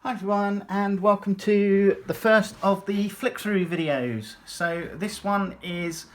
Hi everyone, and welcome to the first of the flick through videos. So this one is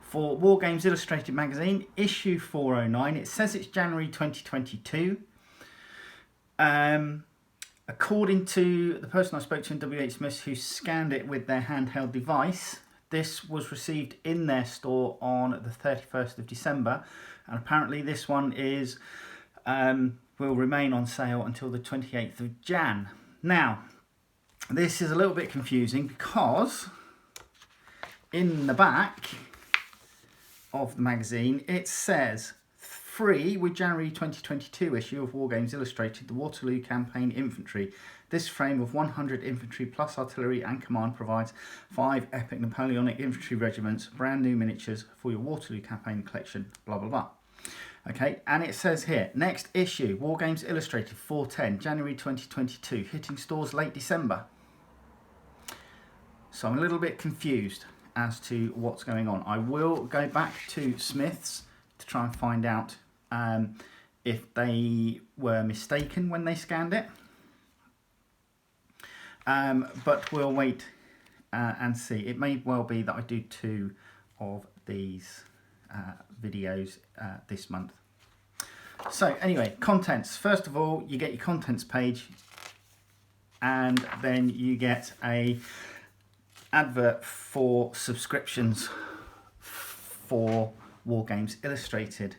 for Wargames Illustrated magazine, issue 409. It says it's January 2022. According to the person I spoke to in WH Smith who scanned it with their handheld device, this was received in their store on the 31st of December, and apparently this one is will remain on sale until the 28th of Jan. Now, this is a little bit confusing because in the back of the magazine it says free with January 2022 issue of Wargames Illustrated, the Waterloo Campaign Infantry. This frame of 100 infantry plus artillery and command provides 5 epic Napoleonic infantry regiments, brand new miniatures for your Waterloo Campaign collection, blah blah blah. Okay, and it says here, next issue, Wargames Illustrated 410, January 2022, hitting stores late December. So I'm a little bit confused as to what's going on. I will go back to Smith's to try and find out if they were mistaken when they scanned it. But we'll wait and see. It may well be that I do 2 of these videos this month. So anyway, contents. First of all, you get your contents page, and then you get a advert for subscriptions for Wargames Illustrated.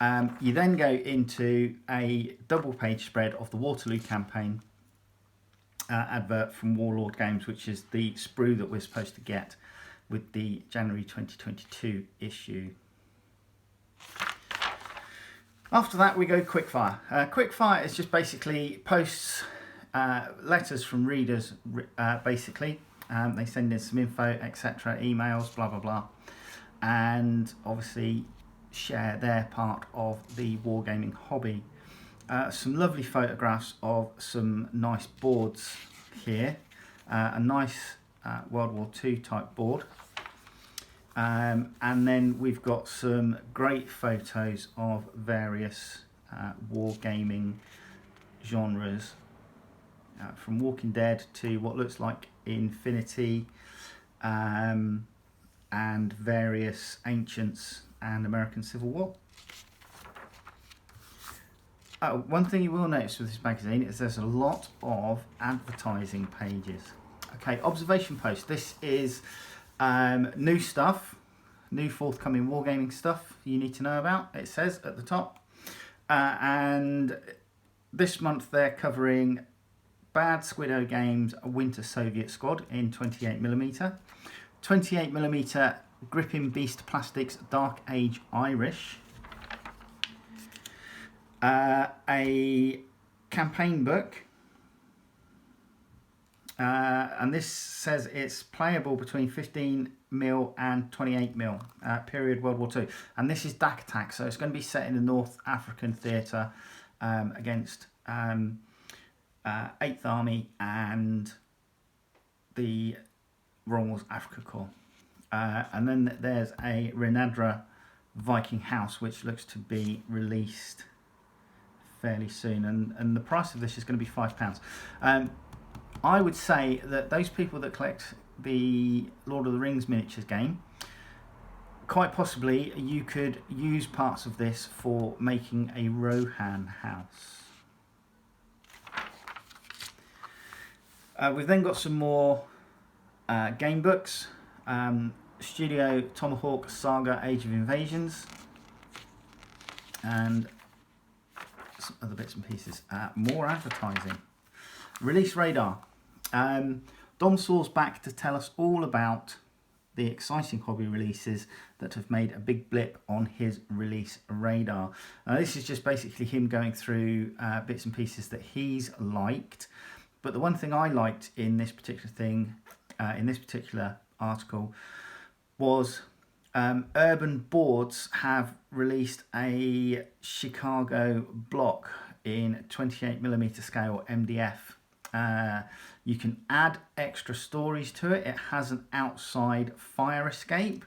You then go into a double page spread of the Waterloo campaign advert from Warlord Games, which is the sprue that we're supposed to get with the January 2022 issue. After that we go Quickfire. Quickfire is just basically posts, letters from readers basically. They send in some info, etc., emails, blah blah blah, and obviously share their part of the wargaming hobby. Some lovely photographs of some nice boards here, a nice World War II type board, and then we've got some great photos of various wargaming genres, from Walking Dead to what looks like Infinity, and various Ancients and American Civil War. One thing you will notice with this magazine is there's a lot of advertising pages. Okay, observation post. This is new stuff, new forthcoming wargaming stuff you need to know about, it says at the top. And this month they're covering Bad Squiddo Games Winter Soviet Squad in 28mm, 28mm Gripping Beast Plastics Dark Age Irish, a campaign book, and this says it's playable between 15mm and 28mm, period World War II, and this is Dak Attack, so it's going to be set in the North African theatre against 8th Army and the Royal Wars Africa Corps. And then there's a Renadra Viking House, which looks to be released fairly soon, and the price of this is going to be £5. I would say that those people that collect the Lord of the Rings miniatures game, quite possibly you could use parts of this for making a Rohan house. We've then got some more game books. Studio Tomahawk Saga Age of Invasions, and some other bits and pieces. More advertising. Release radar. Dom Saw's back to tell us all about the exciting hobby releases that have made a big blip on his release radar. This is just basically him going through bits and pieces that he's liked. But the one thing I liked in this particular thing, in this particular article, was Urban Boards have released a Chicago block in 28mm scale MDF. You can add extra stories to it. It has an outside fire escape,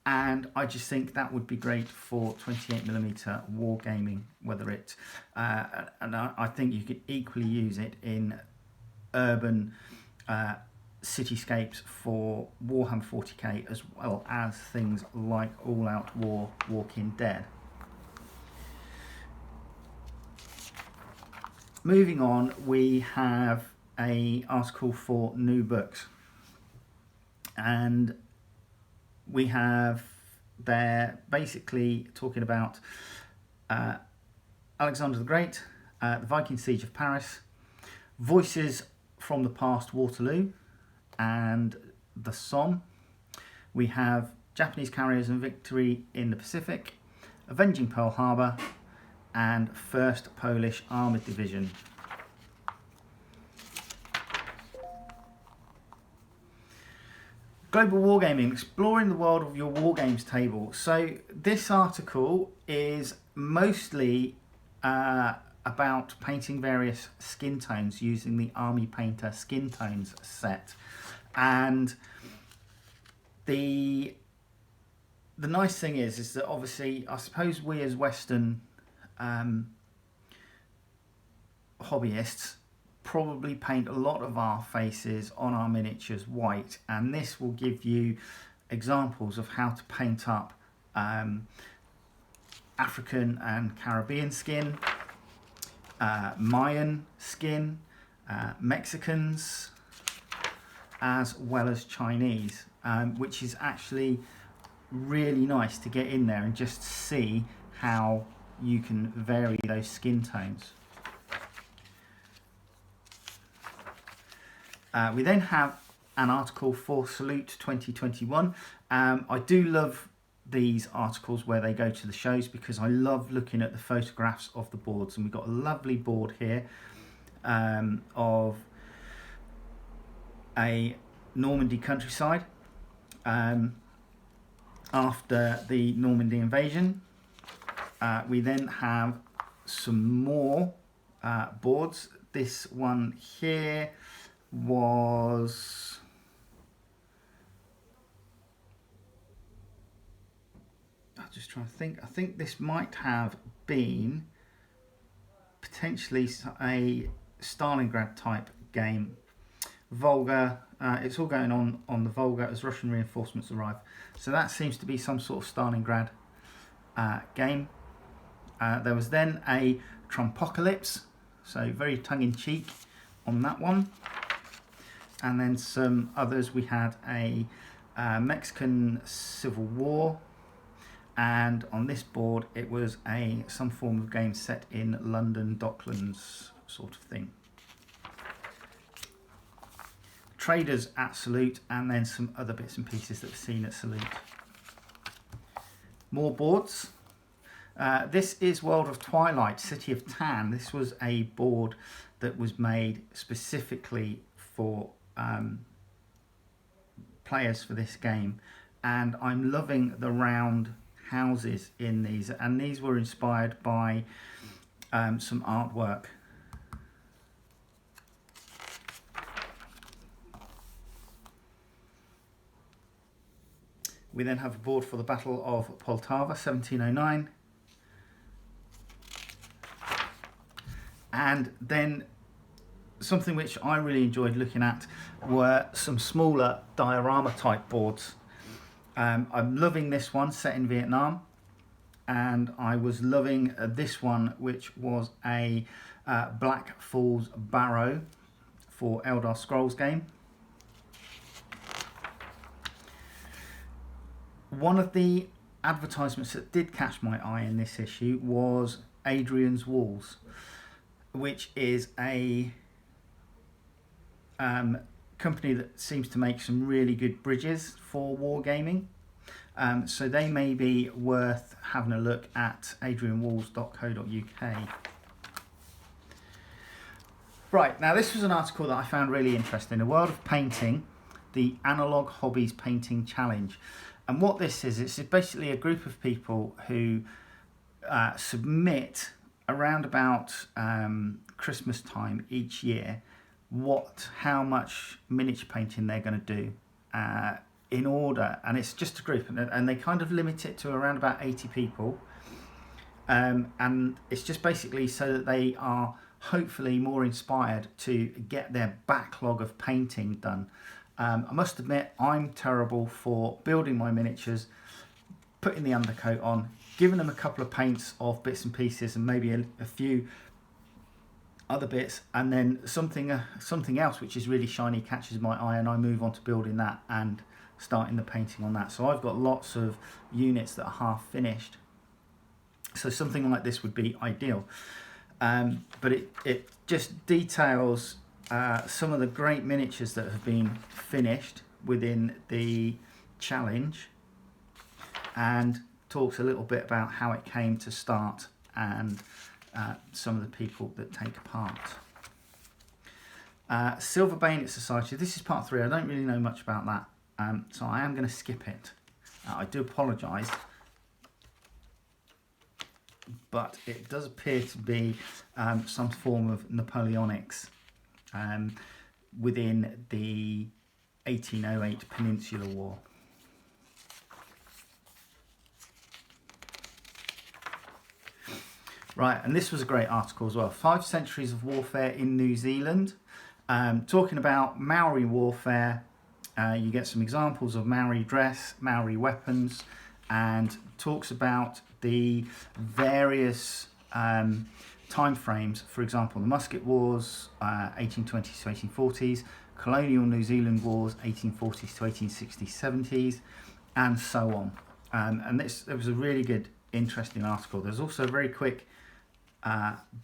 And I just think that would be great for 28mm wargaming, whether it, and I think you could equally use it in urban cityscapes for Warhammer 40k, as well as things like All Out War, Walking Dead. Moving on, we have an article for new books, and we have there basically talking about Alexander the Great, the Viking Siege of Paris, Voices from the Past Waterloo, and the Somme. We have Japanese Carriers and Victory in the Pacific, Avenging Pearl Harbor, and 1st Polish Armoured Division. Global Wargaming, exploring the world of your Wargames table. So this article is mostly about painting various skin tones using the Army Painter Skin Tones set. And the nice thing is that obviously, I suppose we as Western hobbyists probably paint a lot of our faces on our miniatures white, and this will give you examples of how to paint up African and Caribbean skin, Mayan skin, Mexicans, as well as Chinese, which is actually really nice to get in there and just see how you can vary those skin tones. We then have an article for Salute 2021. I do love these articles where they go to the shows because I love looking at the photographs of the boards, and we've got a lovely board here of a Normandy countryside after the Normandy invasion. We then have some more boards. This one here was I'm just trying to think. I think this might have been potentially a Stalingrad type game. Volga, it's all going on the Volga as Russian reinforcements arrive. So that seems to be some sort of Stalingrad game. There was then a Trumpocalypse, so very tongue-in-cheek on that one. And then some others. We had a Mexican Civil War, and on this board it was some form of game set in London Docklands sort of thing. Traders at Salute, and then some other bits and pieces that were seen at Salute. More boards. This is World of Twilight, City of Tan. This was a board that was made specifically for players for this game, and I'm loving the round houses in these, and these were inspired by some artwork. We then have a board for the Battle of Poltava, 1709. And then something which I really enjoyed looking at were some smaller diorama type boards. I'm loving this one set in Vietnam, and I was loving this one, which was a Black Falls Barrow for Eldar Scrolls game. One of the advertisements that did catch my eye in this issue was Adrian's Walls, which is a company that seems to make some really good bridges for wargaming. So they may be worth having a look at adrianwalls.co.uk. Right, now this was an article that I found really interesting. The World of Painting, the Analog Hobbies Painting Challenge. And what this is, it's basically a group of people who submit around about Christmas time each year how much miniature painting they're going to do. in order, and it's just a group, and they kind of limit it to around about 80 people, and it's just basically so that they are hopefully more inspired to get their backlog of painting done. I must admit, I'm terrible for building my miniatures, putting the undercoat on, giving them a couple of paints of bits and pieces, and maybe a few other bits, and then something else which is really shiny catches my eye, and I move on to building that and starting the painting on that. So I've got lots of units that are half finished. So something like this would be ideal. But it just details some of the great miniatures that have been finished within the challenge, and talks a little bit about how it came to start and some of the people that take part. Silver Bayonet Society, this is part 3. I don't really know much about that, so I am going to skip it. I do apologise, but it does appear to be some form of Napoleonics within the 1808 Peninsular War. Right, and this was a great article as well. 5 Centuries of Warfare in New Zealand. Talking about Maori Warfare. You get some examples of Maori dress, Maori weapons, and talks about the various time frames. For example, the Musket Wars, 1820s to 1840s, Colonial New Zealand Wars, 1840s to 1860s, 70s, and so on. And it was a really good, interesting article. There's also a very quick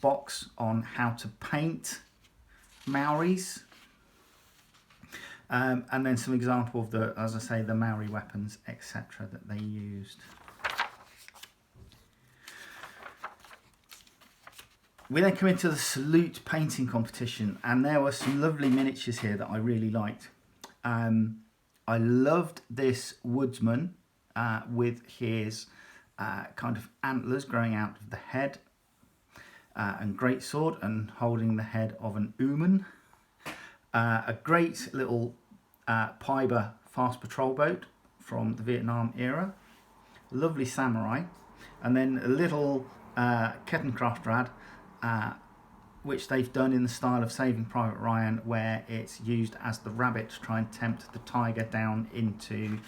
box on how to paint Maoris, and then some example of the, as I say, the Maori weapons, etc., that they used. We then come into the Salute painting competition, and there were some lovely miniatures here that I really liked. I loved this woodsman with his kind of antlers growing out of the head, and greatsword, and holding the head of an Ooman. A great little Piber fast patrol boat from the Vietnam era. Lovely samurai. And then a little Kettenkraftrad, which they've done in the style of Saving Private Ryan, where it's used as the rabbit to try and tempt the tiger down into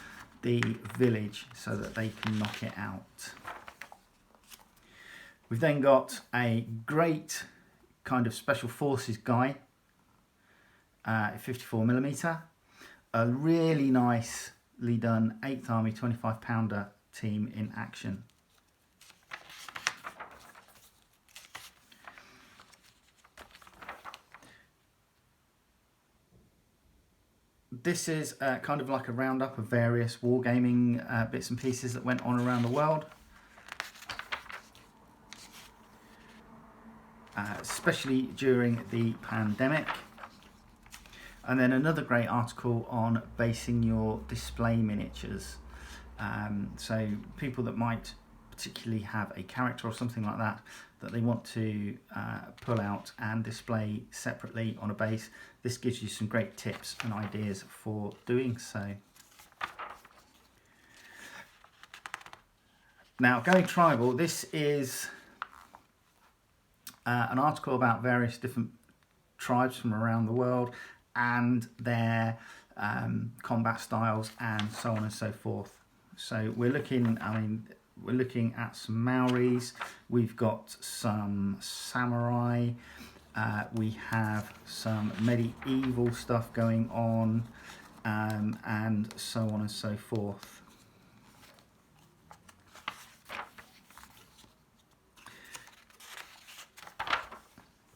the village so that they can knock it out. We've then got a great kind of Special Forces guy, 54mm, a really nicely done 8th Army 25 pounder team in action. This is kind of like a roundup of various wargaming bits and pieces that went on around the world. Especially during the pandemic. And then another great article on basing your display miniatures. So people that might particularly have a character or something like that they want to pull out and display separately on a base. This gives you some great tips and ideas for doing so. Now, going tribal, this is an article about various different tribes from around the world and their combat styles and so on and so forth. So we're looking, we're looking at some Maoris, we've got some samurai, we have some medieval stuff going on, and so on and so forth.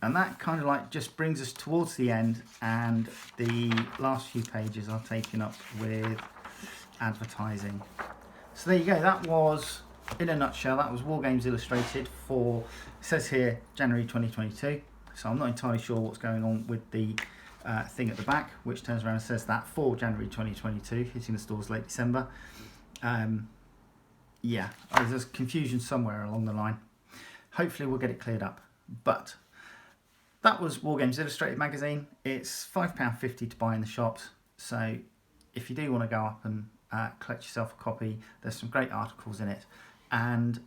And that kind of like just brings us towards the end, and the last few pages are taken up with advertising. So there you go, that was, in a nutshell, that was Wargames Illustrated for, it says here, January 2022. So I'm not entirely sure what's going on with the thing at the back, which turns around and says that for January 2022, hitting the stores late December. Yeah, there's confusion somewhere along the line. Hopefully we'll get it cleared up. But that was Wargames Illustrated magazine. It's £5.50 to buy in the shops, so if you do want to go up and collect yourself a copy, there's some great articles in it. And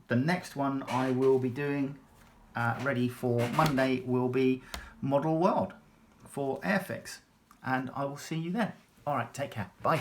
the next one I will be doing, ready for Monday, will be Model World for Airfix. And I will see you then. All right, take care. Bye.